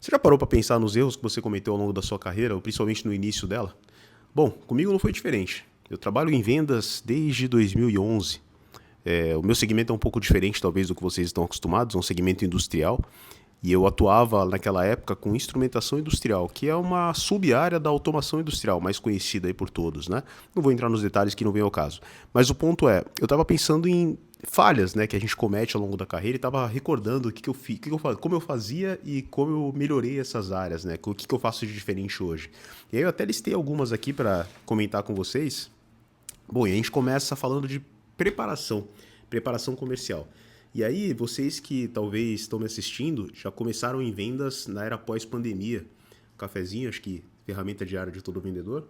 Você já parou para pensar nos erros que você cometeu ao longo da sua carreira, ou principalmente no início dela? Bom, comigo não foi diferente. Eu trabalho em vendas desde 2011. O meu segmento é um pouco diferente, talvez, do que vocês estão acostumados, é um segmento industrial. E eu atuava naquela época com instrumentação industrial, que é uma sub-área da automação industrial, mais conhecida aí por todos, né? Não vou entrar nos detalhes que não vem ao caso. Mas o ponto é, eu estava pensando em falhas, né, que a gente comete ao longo da carreira e estava recordando o que eu fiz, como eu fazia e como eu melhorei essas áreas, né? O que eu faço de diferente hoje. E aí eu até listei algumas aqui para comentar com vocês. Bom, e a gente começa falando de preparação comercial. E aí, vocês que talvez estão me assistindo já começaram em vendas na era pós-pandemia. Cafezinho, acho que ferramenta diária de todo vendedor.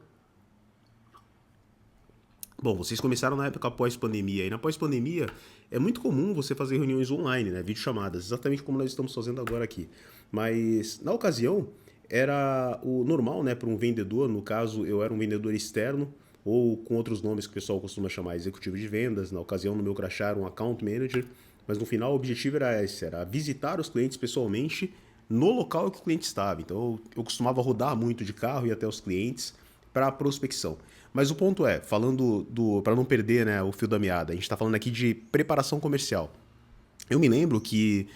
Bom, vocês começaram na época pós-pandemia. E na pós-pandemia é muito comum você fazer reuniões online, né? Videochamadas, exatamente como nós estamos fazendo agora aqui. Mas na ocasião era o normal, né, para um vendedor. No caso, eu era um vendedor externo ou com outros nomes que o pessoal costuma chamar executivo de vendas. Na ocasião, no meu crachá, era um account manager. Mas no final o objetivo era esse, era visitar os clientes pessoalmente no local que o cliente estava. Então eu costumava rodar muito de carro e até os clientes para prospecção. Mas o ponto é, falando para não perder, né, o fio da meada, a gente está falando aqui de preparação comercial. Eu me lembro que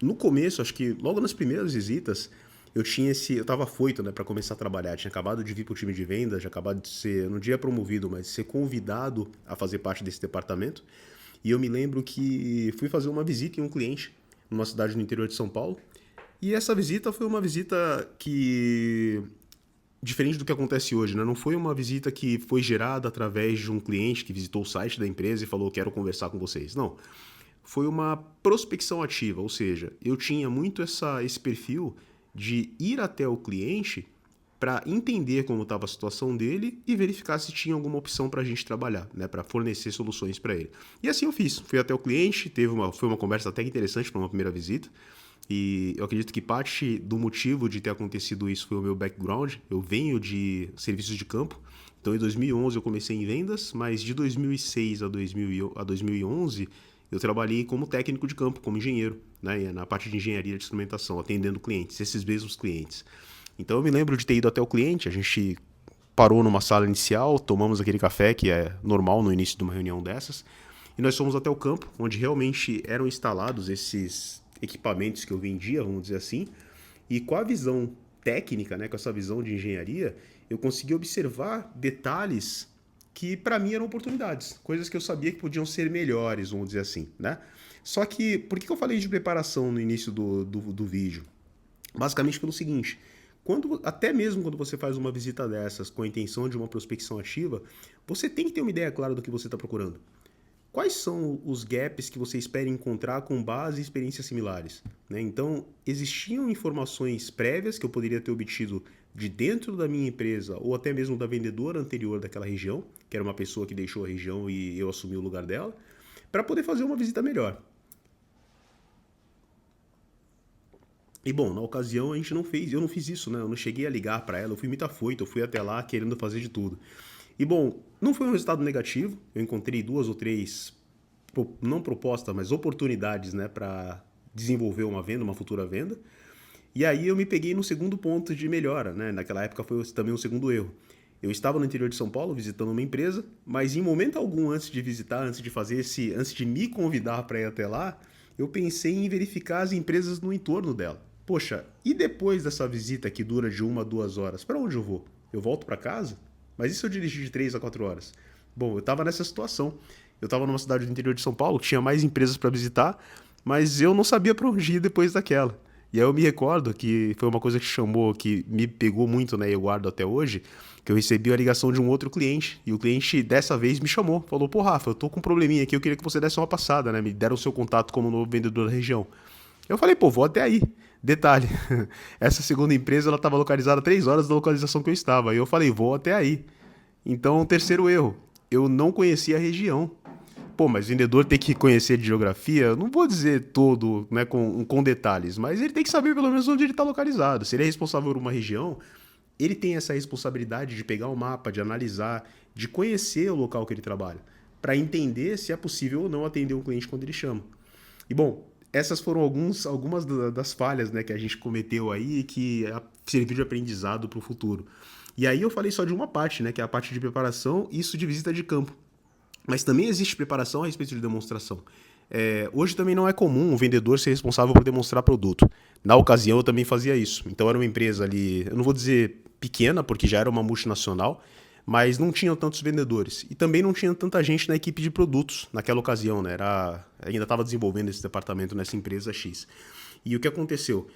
no começo, acho que logo nas primeiras visitas, eu estava afoito, né, para começar a trabalhar. Tinha acabado de vir para o time de vendas, já acabado de ser, não diria promovido, mas ser convidado a fazer parte desse departamento. E eu me lembro que fui fazer uma visita em um cliente numa cidade no interior de São Paulo. E essa visita foi uma visita que diferente do que acontece hoje, né? Não foi uma visita que foi gerada através de um cliente que visitou o site da empresa e falou quero conversar com vocês. Não. Foi uma prospecção ativa, ou seja, eu tinha muito esse perfil de ir até o cliente para entender como estava a situação dele e verificar se tinha alguma opção para a gente trabalhar, né, para fornecer soluções para ele. E assim eu fiz. Fui até o cliente, foi uma conversa até interessante para uma primeira visita. E eu acredito que parte do motivo de ter acontecido isso foi o meu background. Eu venho de serviços de campo. Então, em 2011 eu comecei em vendas, mas de 2006 a 2011 eu trabalhei como técnico de campo, como engenheiro, né, na parte de engenharia de instrumentação, atendendo clientes, esses mesmos clientes. Então, eu me lembro de ter ido até o cliente, a gente parou numa sala inicial, tomamos aquele café que é normal no início de uma reunião dessas, e nós fomos até o campo, onde realmente eram instalados esses equipamentos que eu vendia, vamos dizer assim, e com a visão técnica, né, com essa visão de engenharia, eu consegui observar detalhes que para mim eram oportunidades, coisas que eu sabia que podiam ser melhores, vamos dizer assim, né? Só que, por que eu falei de preparação no início do vídeo? Basicamente pelo seguinte, até mesmo quando você faz uma visita dessas com a intenção de uma prospecção ativa, você tem que ter uma ideia clara do que você está procurando. Quais são os gaps que você espera encontrar com base em experiências similares? Né? Então, existiam informações prévias que eu poderia ter obtido de dentro da minha empresa ou até mesmo da vendedora anterior daquela região, que era uma pessoa que deixou a região e eu assumi o lugar dela, para poder fazer uma visita melhor. E bom, na ocasião a gente não fez, eu não fiz isso, né? Eu não cheguei a ligar para ela, eu fui muito afoito, eu fui até lá querendo fazer de tudo. E bom, não foi um resultado negativo, eu encontrei duas ou três, não propostas, mas oportunidades, né, para desenvolver uma venda, uma futura venda. E aí eu me peguei no segundo ponto de melhora, né? Naquela época foi também um segundo erro. Eu estava no interior de São Paulo visitando uma empresa, mas em momento algum antes de visitar, antes de me convidar para ir até lá, eu pensei em verificar as empresas no entorno dela. Poxa, e depois dessa visita que dura de 1 a 2 horas, para onde eu vou? Eu volto para casa? Mas e se eu dirigir de 3 a 4 horas? Bom, eu estava nessa situação. Eu estava numa cidade do interior de São Paulo, que tinha mais empresas para visitar, mas eu não sabia para onde ir depois daquela. E aí eu me recordo que foi uma coisa que me pegou muito, né, e eu guardo até hoje, que eu recebi a ligação de um outro cliente, e o cliente dessa vez me chamou, falou, pô Rafa, eu tô com um probleminha aqui, eu queria que você desse uma passada, né, me deram o seu contato como novo vendedor da região. Eu falei, pô, vou até aí. Detalhe, essa segunda empresa ela estava localizada a 3 horas da localização que eu estava, e eu falei, vou até aí. Então, terceiro erro, eu não conhecia a região. Pô, mas o vendedor tem que conhecer de geografia, não vou dizer todo, né, com detalhes, mas ele tem que saber pelo menos onde ele está localizado. Se ele é responsável por uma região, ele tem essa responsabilidade de pegar o mapa, de analisar, de conhecer o local que ele trabalha, para entender se é possível ou não atender um cliente quando ele chama. E bom, essas foram algumas das falhas, né, que a gente cometeu aí e que serviu de aprendizado para o futuro. E aí eu falei só de uma parte, né, que é a parte de preparação, isso de visita de campo. Mas também existe preparação a respeito de demonstração. Hoje também não é comum um vendedor ser responsável por demonstrar produto. Na ocasião eu também fazia isso. Então era uma empresa ali, eu não vou dizer pequena, porque já era uma multinacional, mas não tinham tantos vendedores. E também não tinha tanta gente na equipe de produtos naquela ocasião, né? Ainda estava desenvolvendo esse departamento nessa empresa X. E o que aconteceu?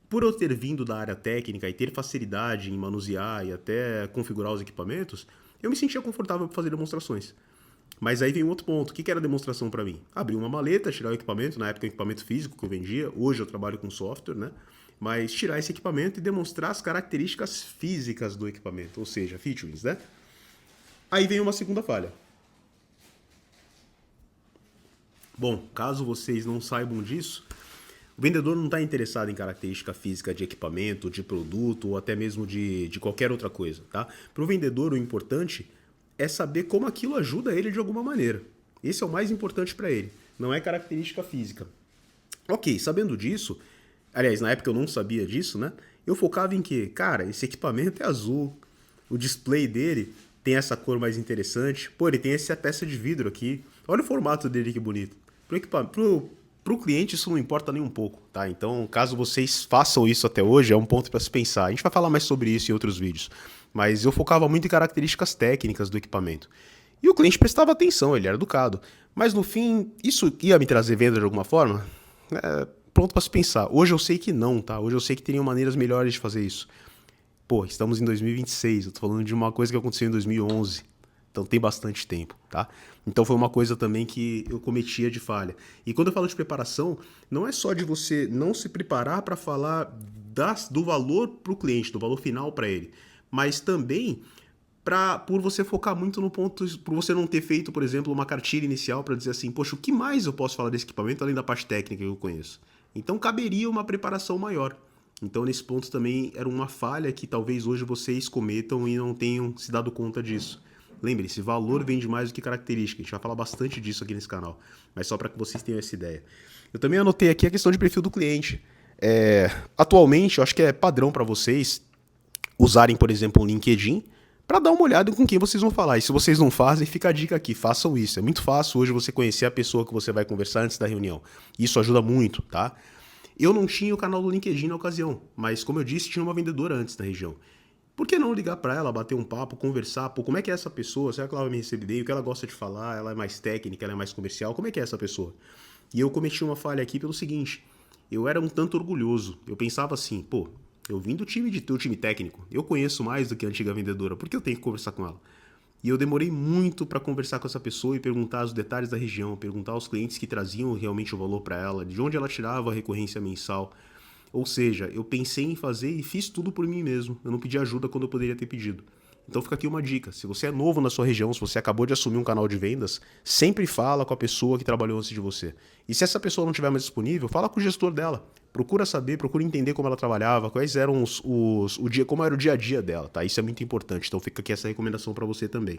Por eu ter vindo da área técnica e ter facilidade em manusear e até configurar os equipamentos, eu me sentia confortável para fazer demonstrações. Mas aí vem um outro ponto. O que era demonstração para mim? Abrir uma maleta, tirar o equipamento, na época o equipamento físico que eu vendia, hoje eu trabalho com software, né? Mas tirar esse equipamento e demonstrar as características físicas do equipamento, ou seja, features, né? Aí vem uma segunda falha. Bom, caso vocês não saibam disso, o vendedor não está interessado em característica física de equipamento, de produto ou até mesmo de qualquer outra coisa, tá? Para o vendedor, o importante é saber como aquilo ajuda ele de alguma maneira. Esse é o mais importante para ele, não é característica física. Ok, sabendo disso, aliás, na época eu não sabia disso, né? Eu focava em que, cara, esse equipamento é azul, o display dele tem essa cor mais interessante, pô, ele tem essa peça de vidro aqui, olha o formato dele que bonito. Pro cliente isso não importa nem um pouco, tá? Então, caso vocês façam isso até hoje, é um ponto para se pensar. A gente vai falar mais sobre isso em outros vídeos, mas eu focava muito em características técnicas do equipamento. E o cliente prestava atenção, ele era educado. Mas no fim, isso ia me trazer venda de alguma forma? Pronto para se pensar. Hoje eu sei que não, tá? Hoje eu sei que teriam maneiras melhores de fazer isso. Pô, estamos em 2026, eu tô falando de uma coisa que aconteceu em 2011. Então tem bastante tempo, tá? Então foi uma coisa também que eu cometia de falha. E quando eu falo de preparação, não é só de você não se preparar para falar do valor para o cliente, do valor final para ele, mas também por você focar muito no ponto, por você não ter feito, por exemplo, uma cartilha inicial para dizer assim, poxa, o que mais eu posso falar desse equipamento além da parte técnica que eu conheço? Então caberia uma preparação maior. Então nesse ponto também era uma falha que talvez hoje vocês cometam e não tenham se dado conta disso. Lembre-se, valor vende mais do que característica. A gente vai falar bastante disso aqui nesse canal, mas só para que vocês tenham essa ideia. Eu também anotei aqui a questão de perfil do cliente. Atualmente, eu acho que é padrão para vocês usarem, por exemplo, o LinkedIn para dar uma olhada com quem vocês vão falar. E se vocês não fazem, fica a dica aqui, façam isso. É muito fácil hoje você conhecer a pessoa que você vai conversar antes da reunião. Isso ajuda muito, tá? Eu não tinha o canal do LinkedIn na ocasião, mas como eu disse, tinha uma vendedora antes na região. Por que não ligar para ela, bater um papo, conversar? Pô, como é que é essa pessoa? Será que ela vai me receber bem? O que ela gosta de falar? Ela é mais técnica? Ela é mais comercial? Como é que é essa pessoa? E eu cometi uma falha aqui pelo seguinte, eu era um tanto orgulhoso. Eu pensava assim, pô, eu vim do teu time técnico, eu conheço mais do que a antiga vendedora, por que eu tenho que conversar com ela? E eu demorei muito para conversar com essa pessoa e perguntar os detalhes da região, perguntar aos clientes que traziam realmente o valor para ela, de onde ela tirava a recorrência mensal. Ou seja, eu pensei em fazer e fiz tudo por mim mesmo. Eu não pedi ajuda quando eu poderia ter pedido. Então fica aqui uma dica. Se você é novo na sua região, se você acabou de assumir um canal de vendas, sempre fala com a pessoa que trabalhou antes de você. E se essa pessoa não estiver mais disponível, fala com o gestor dela. Procura saber, procura entender como ela trabalhava, quais eram como era o dia a dia dela, tá? Isso é muito importante. Então fica aqui essa recomendação para você também.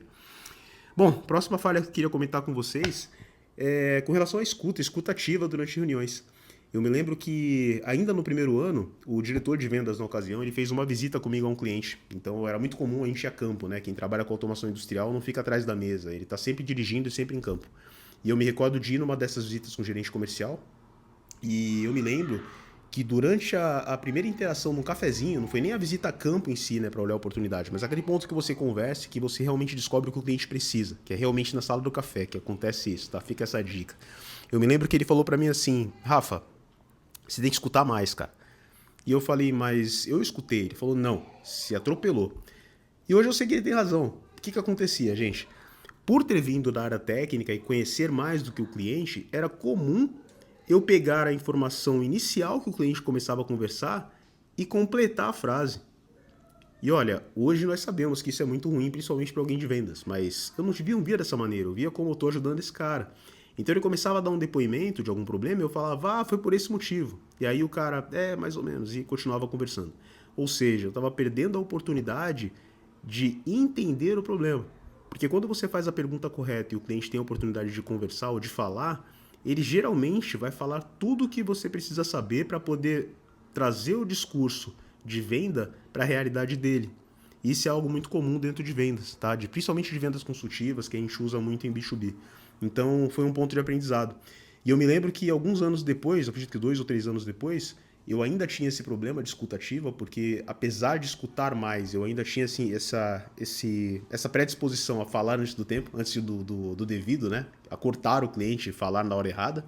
Bom, próxima falha que eu queria comentar com vocês é com relação à escuta ativa durante reuniões. Eu me lembro que, ainda no primeiro ano, o diretor de vendas na ocasião, ele fez uma visita comigo a um cliente. Então, era muito comum a gente ir a campo, né? Quem trabalha com automação industrial não fica atrás da mesa, ele está sempre dirigindo e sempre em campo. E eu me recordo de ir numa dessas visitas com o gerente comercial, e eu me lembro que durante a primeira interação num cafezinho, não foi nem a visita a campo em si, né, para olhar a oportunidade, mas aquele ponto que você conversa, que você realmente descobre o que o cliente precisa, que é realmente na sala do café que acontece isso, tá? Fica essa dica. Eu me lembro que ele falou para mim assim, Rafa, você tem que escutar mais, cara. E eu falei, mas eu escutei. Ele falou, não, se atropelou. E hoje eu sei que ele tem razão. O que acontecia, gente? Por ter vindo da área técnica e conhecer mais do que o cliente, era comum eu pegar a informação inicial que o cliente começava a conversar e completar a frase. E olha, hoje nós sabemos que isso é muito ruim, principalmente para alguém de vendas, mas eu não via dessa maneira, eu via como eu estou ajudando esse cara. Então ele começava a dar um depoimento de algum problema e eu falava, foi por esse motivo. E aí o cara, mais ou menos, e continuava conversando. Ou seja, eu estava perdendo a oportunidade de entender o problema. Porque quando você faz a pergunta correta e o cliente tem a oportunidade de conversar ou de falar, ele geralmente vai falar tudo o que você precisa saber para poder trazer o discurso de venda para a realidade dele. Isso é algo muito comum dentro de vendas, tá? Principalmente de vendas consultivas, que a gente usa muito em B2B. Então, foi um ponto de aprendizado. E eu me lembro que alguns anos depois, eu acredito que 2 ou 3 anos depois, eu ainda tinha esse problema de escutativa, porque apesar de escutar mais, eu ainda tinha assim, essa predisposição a falar antes do tempo, antes do devido, né? A cortar o cliente e falar na hora errada.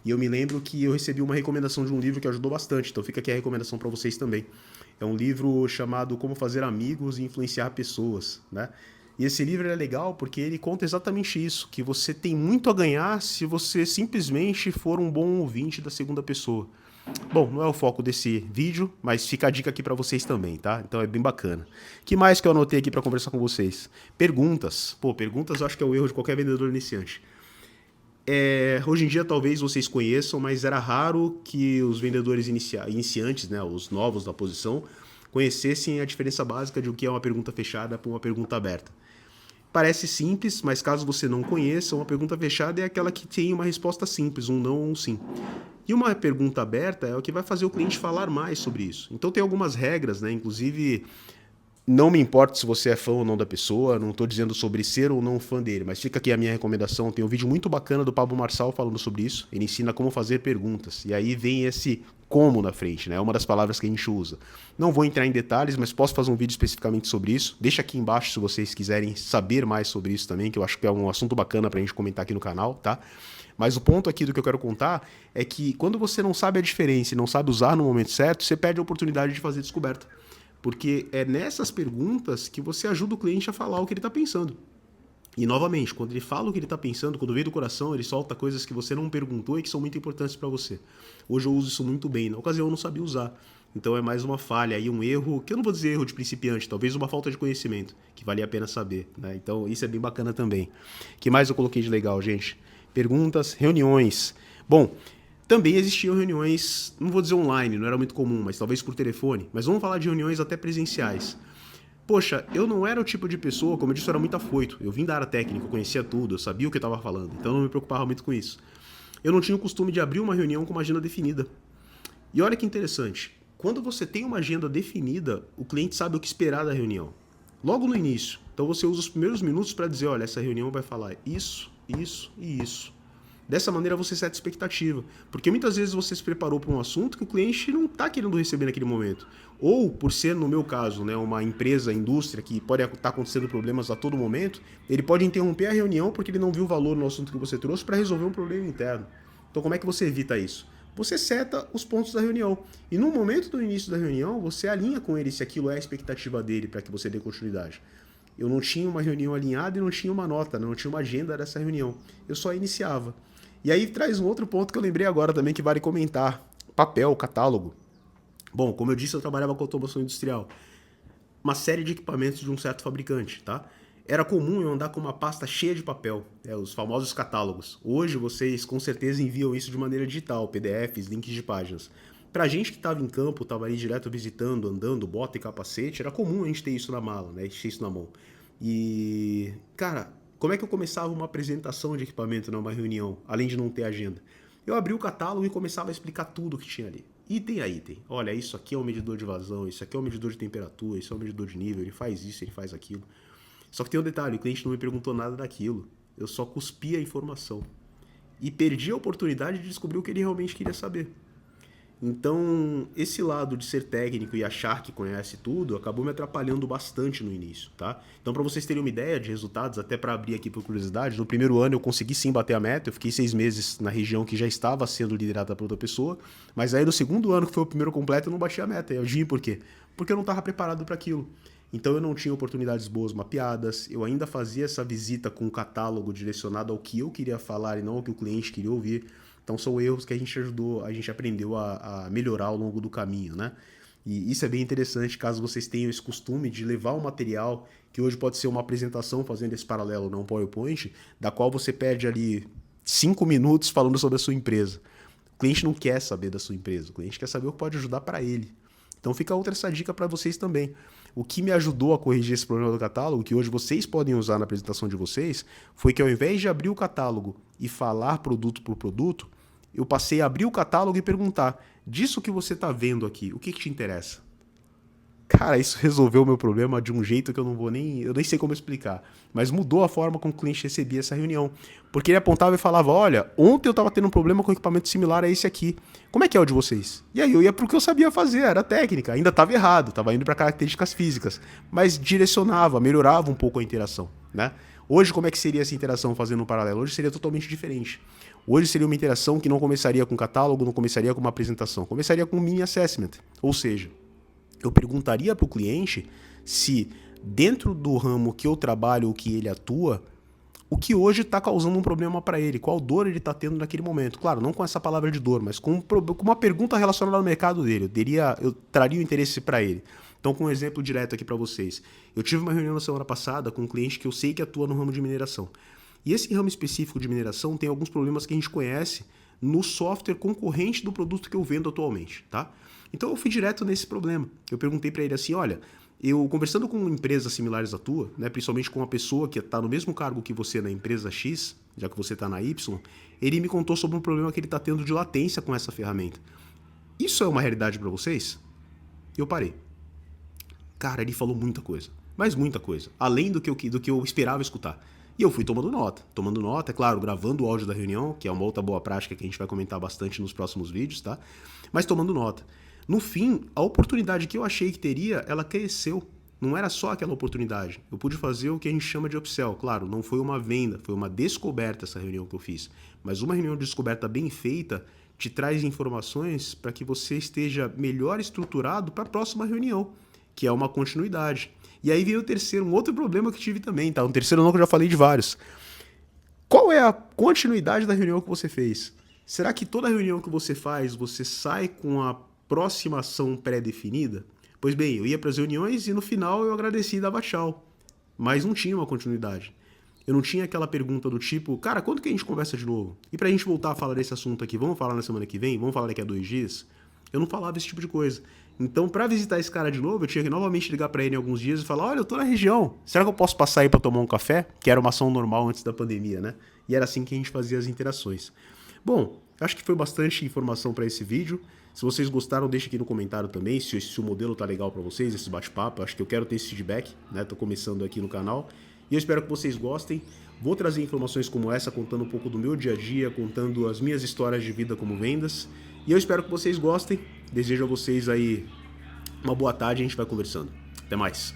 E eu me lembro que eu recebi uma recomendação de um livro que ajudou bastante, então fica aqui a recomendação para vocês também. É um livro chamado Como Fazer Amigos e Influenciar Pessoas, né? E esse livro é legal porque ele conta exatamente isso, que você tem muito a ganhar se você simplesmente for um bom ouvinte da segunda pessoa. Bom, não é o foco desse vídeo, mas fica a dica aqui para vocês também, tá? Então é bem bacana. Que mais que eu anotei aqui para conversar com vocês? Perguntas. Pô, perguntas eu acho que é o erro de qualquer vendedor iniciante. Hoje em dia talvez vocês conheçam, mas era raro que os vendedores iniciantes, né, os novos da posição, conhecessem a diferença básica de o que é uma pergunta fechada para uma pergunta aberta. Parece simples, mas caso você não conheça, uma pergunta fechada é aquela que tem uma resposta simples, um não ou um sim. E uma pergunta aberta é o que vai fazer o cliente falar mais sobre isso. Então tem algumas regras, né? Inclusive, não me importa se você é fã ou não da pessoa, não estou dizendo sobre ser ou não fã dele, mas fica aqui a minha recomendação. Tem um vídeo muito bacana do Pablo Marçal falando sobre isso. Ele ensina como fazer perguntas. E aí vem esse como na frente, né? É uma das palavras que a gente usa. Não vou entrar em detalhes, mas posso fazer um vídeo especificamente sobre isso. Deixa aqui embaixo se vocês quiserem saber mais sobre isso também, que eu acho que é um assunto bacana pra gente comentar aqui no canal, tá? Mas o ponto aqui do que eu quero contar é que quando você não sabe a diferença e não sabe usar no momento certo, você perde a oportunidade de fazer descoberta. Porque é nessas perguntas que você ajuda o cliente a falar o que ele está pensando. E, novamente, quando ele fala o que ele está pensando, quando vem do coração, ele solta coisas que você não perguntou e que são muito importantes para você. Hoje eu uso isso muito bem. Na ocasião eu não sabia usar. Então é mais uma falha aí, um erro, que eu não vou dizer erro de principiante, talvez uma falta de conhecimento, que valia a pena saber, né? Então isso é bem bacana também. O que mais eu coloquei de legal, gente? Perguntas, reuniões. Bom, também existiam reuniões, não vou dizer online, não era muito comum, mas talvez por telefone. Mas vamos falar de reuniões até presenciais. Poxa, eu não era o tipo de pessoa, como eu disse, eu era muito afoito. Eu vim da área técnica, eu conhecia tudo, eu sabia o que eu estava falando, então eu não me preocupava muito com isso. Eu não tinha o costume de abrir uma reunião com uma agenda definida. E olha que interessante, quando você tem uma agenda definida, o cliente sabe o que esperar da reunião. Logo no início. Então você usa os primeiros minutos para dizer, olha, essa reunião vai falar isso, isso e isso. Dessa maneira você seta expectativa. Porque muitas vezes você se preparou para um assunto que o cliente não está querendo receber naquele momento. Ou, por ser, no meu caso, né, uma empresa, indústria, que pode estar acontecendo problemas a todo momento, ele pode interromper a reunião porque ele não viu o valor no assunto que você trouxe para resolver um problema interno. Então como é que você evita isso? Você seta os pontos da reunião. E no momento do início da reunião, você alinha com ele se aquilo é a expectativa dele para que você dê continuidade. Eu não tinha uma reunião alinhada e não tinha uma nota, não tinha uma agenda dessa reunião. Eu só iniciava. E aí traz um outro ponto que eu lembrei agora também que vale comentar. Papel, catálogo. Bom, como eu disse, eu trabalhava com automação industrial. Uma série de equipamentos de um certo fabricante, tá? Era comum eu andar com uma pasta cheia de papel, os famosos catálogos. Hoje vocês com certeza enviam isso de maneira digital, PDFs, links de páginas. Pra gente que estava em campo, estava ali direto visitando, andando, bota e capacete, era comum a gente ter isso na mala, né? A gente ter isso na mão. E, cara, como é que eu começava uma apresentação de equipamento numa reunião, além de não ter agenda? Eu abri o catálogo e começava a explicar tudo que tinha ali. Item a item. Olha, isso aqui é um medidor de vazão, isso aqui é um medidor de temperatura, isso é um medidor de nível, ele faz isso, ele faz aquilo. Só que tem um detalhe, o cliente não me perguntou nada daquilo. Eu só cuspi a informação. E perdi a oportunidade de descobrir o que ele realmente queria saber. Então, esse lado de ser técnico e achar que conhece tudo acabou me atrapalhando bastante no início, tá? Então, para vocês terem uma ideia de resultados, até para abrir aqui por curiosidade, no primeiro ano eu consegui sim bater a meta, eu fiquei 6 meses na região que já estava sendo liderada por outra pessoa, mas aí no segundo ano, que foi o primeiro completo, eu não bati a meta. Eu adivinho por quê? Porque eu não estava preparado para aquilo. Então eu não tinha oportunidades boas mapeadas, eu ainda fazia essa visita com um catálogo direcionado ao que eu queria falar e não ao que o cliente queria ouvir. Então são erros que a gente aprendeu a melhorar ao longo do caminho, né? E isso é bem interessante caso vocês tenham esse costume de levar um material, que hoje pode ser uma apresentação fazendo esse paralelo, não um PowerPoint, da qual você perde ali 5 minutos falando sobre a sua empresa. O cliente não quer saber da sua empresa, o cliente quer saber o que pode ajudar para ele. Então fica outra essa dica para vocês também. O que me ajudou a corrigir esse problema do catálogo, que hoje vocês podem usar na apresentação de vocês, foi que ao invés de abrir o catálogo e falar produto por produto, eu passei a abrir o catálogo e perguntar, disso que você está vendo aqui, o que te interessa? Cara, isso resolveu o meu problema de um jeito que eu nem sei como explicar. Mas mudou a forma como o cliente recebia essa reunião. Porque ele apontava e falava, olha, ontem eu estava tendo um problema com um equipamento similar a esse aqui. Como é que é o de vocês? E aí eu ia pro que eu sabia fazer, era técnica. Ainda estava errado, estava indo para características físicas. Mas direcionava, melhorava um pouco a interação, né? Hoje, como é que seria essa interação fazendo um paralelo? Hoje seria totalmente diferente. Hoje seria uma interação que não começaria com catálogo, não começaria com uma apresentação. Começaria com um mini assessment. Ou seja, eu perguntaria para o cliente se dentro do ramo que eu trabalho, o que ele atua, o que hoje está causando um problema para ele, qual dor ele está tendo naquele momento. Claro, não com essa palavra de dor, mas com uma pergunta relacionada ao mercado dele. Eu traria o interesse para ele. Então, com um exemplo direto aqui para vocês. Eu tive uma reunião na semana passada com um cliente que eu sei que atua no ramo de mineração. E esse ramo específico de mineração tem alguns problemas que a gente conhece no software concorrente do produto que eu vendo atualmente, tá? Então eu fui direto nesse problema. Eu perguntei para ele assim, olha, eu conversando com empresas similares à tua, né, principalmente com uma pessoa que está no mesmo cargo que você na empresa X, já que você está na Y, ele me contou sobre um problema que ele está tendo de latência com essa ferramenta. Isso é uma realidade para vocês? E eu parei. Cara, ele falou muita coisa, mas muita coisa, além do que eu esperava escutar. E eu fui tomando nota, é claro, gravando o áudio da reunião, que é uma outra boa prática que a gente vai comentar bastante nos próximos vídeos, tá? Mas tomando nota. No fim, a oportunidade que eu achei que teria, ela cresceu. Não era só aquela oportunidade. Eu pude fazer o que a gente chama de upsell. Claro, não foi uma venda, foi uma descoberta essa reunião que eu fiz. Mas uma reunião de descoberta bem feita te traz informações para que você esteja melhor estruturado para a próxima reunião, que é uma continuidade. E aí veio o terceiro, um outro problema que tive também, tá? Um terceiro não, que eu já falei de vários. Qual é a continuidade da reunião que você fez? Será que toda reunião que você faz, você sai com a próxima ação pré-definida? Pois bem, eu ia para as reuniões e no final eu agradeci e dava tchau. Mas não tinha uma continuidade. Eu não tinha aquela pergunta do tipo, cara, quando que a gente conversa de novo? E pra gente voltar a falar desse assunto aqui, vamos falar na semana que vem? Vamos falar daqui a 2 dias? Eu não falava esse tipo de coisa. Então, para visitar esse cara de novo, eu tinha que novamente ligar para ele em alguns dias e falar, olha, eu tô na região, será que eu posso passar aí para tomar um café? Que era uma ação normal antes da pandemia, né? E era assim que a gente fazia as interações. Bom, acho que foi bastante informação para esse vídeo. Se vocês gostaram, deixa aqui no comentário também se o modelo tá legal para vocês, esse bate-papo. Acho que eu quero ter esse feedback, né? Tô começando aqui no canal. E eu espero que vocês gostem. Vou trazer informações como essa, contando um pouco do meu dia a dia, contando as minhas histórias de vida como vendas. E eu espero que vocês gostem. Desejo a vocês aí uma boa tarde e a gente vai conversando. Até mais.